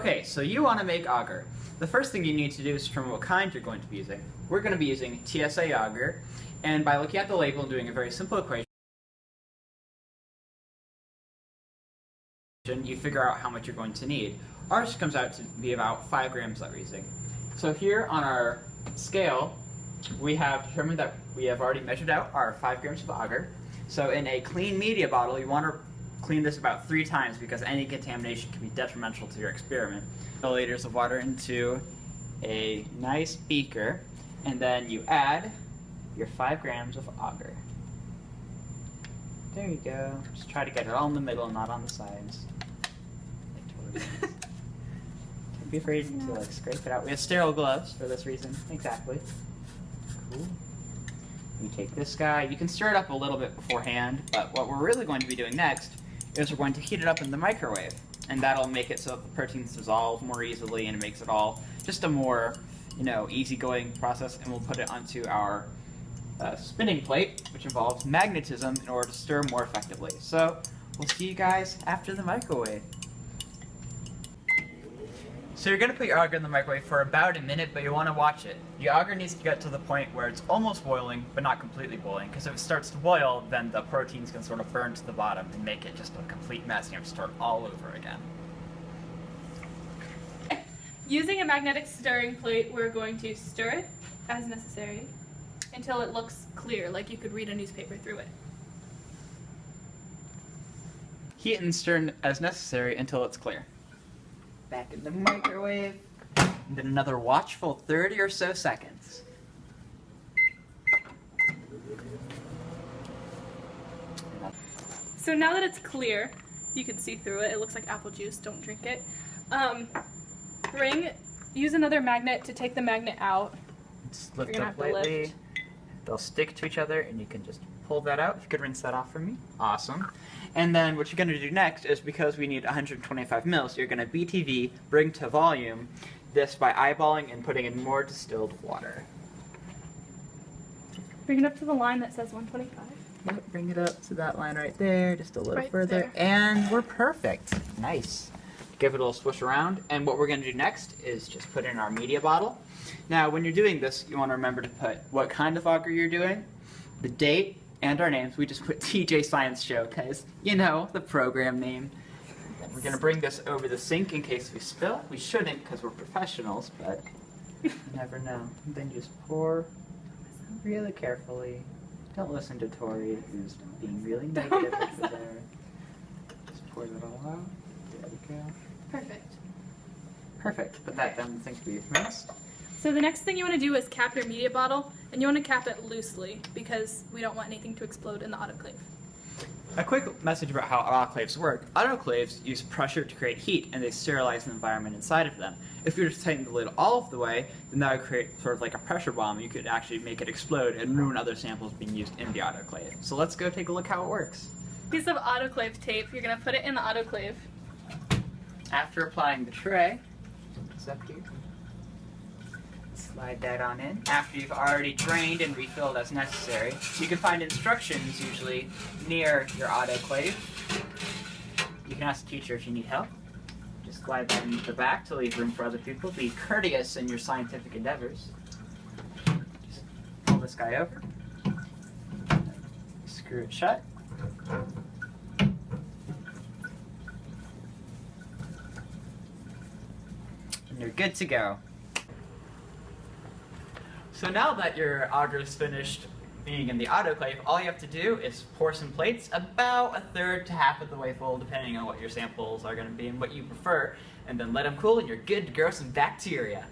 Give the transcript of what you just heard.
Okay, so you want to make agar. The first thing you need to do is determine what kind you're going to be using. We're going to be using TSA agar, and by looking at the label and doing a very simple equation, you figure out how much you're going to need. Ours comes out to be about 5 grams that we're using. So here on our scale, we have determined that we have already measured out our 5 grams of agar. So in a clean media bottle, you want to clean this about 3 times because any contamination can be detrimental to your experiment. Milliliters of water into a nice beaker, and then you add your 5 grams of agar. There you go. Just try to get it all in the middle and not on the sides. Don't be afraid to like scrape it out. We have sterile gloves for this reason. Exactly. Cool. You take this guy. You can stir it up a little bit beforehand, but what we're really going to be doing next is we're going to heat it up in the microwave, and that'll make it so that the proteins dissolve more easily, and it makes it all just a more, easygoing process. And we'll put it onto our spinning plate, which involves magnetism in order to stir more effectively. So we'll see you guys after the microwave. So you're going to put your agar in the microwave for about a minute, but you want to watch it. The agar needs to get to the point where it's almost boiling, but not completely boiling, because if it starts to boil, then the proteins can sort of burn to the bottom and make it just a complete mess, and you have to start all over again. Using a magnetic stirring plate, we're going to stir it as necessary until it looks clear, like you could read a newspaper through it. Heat and stir as necessary until it's clear. Back in the microwave, and then another watchful 30 or so seconds. So now that it's clear, you can see through it. It looks like apple juice. Don't drink it. Use another magnet to take the magnet out. Just lift up lightly. They'll stick to each other, and you can just pull that out. If you could rinse that off for me. Awesome. And then what you're going to do next is, because we need 125 mils, you're going to BTV, bring to volume, this by eyeballing and putting in more distilled water. Bring it up to the line that says 125. Yep, bring it up to that line right there, just a little right further, there. And we're perfect. Nice. Give it a little swish around, and what we're going to do next is just put in our media bottle. Now, when you're doing this, you want to remember to put what kind of agar you're doing, the date, and our names. We just put TJ Science Show because, the program name. And we're going to bring this over the sink in case we spill. We shouldn't because we're professionals, but you never know. And then just pour really carefully. Don't listen to Tori, who's being really negative over there. Just pour that all out. There we go. Perfect. Perfect. Put that down in the sink to be rinsed. So the next thing you want to do is cap your media bottle, and you want to cap it loosely because we don't want anything to explode in the autoclave. A quick message about how autoclaves work. Autoclaves use pressure to create heat, and they sterilize the environment inside of them. If you were to tighten the lid all of the way, then that would create sort of like a pressure bomb. You could actually make it explode and ruin other samples being used in the autoclave. So let's go take a look how it works. Piece of autoclave tape, you're going to put it in the autoclave. After applying the tray, slide that on in. After you've already drained and refilled as necessary, you can find instructions usually near your autoclave. You can ask the teacher if you need help. Just slide that into the back to leave room for other people. Be courteous in your scientific endeavors. Just pull this guy over. Screw it shut. And you're good to go. So now that your agar is finished being in the autoclave, all you have to do is pour some plates about 1/3 to half of the way full, depending on what your samples are going to be and what you prefer, and then let them cool, and you're good to grow some bacteria.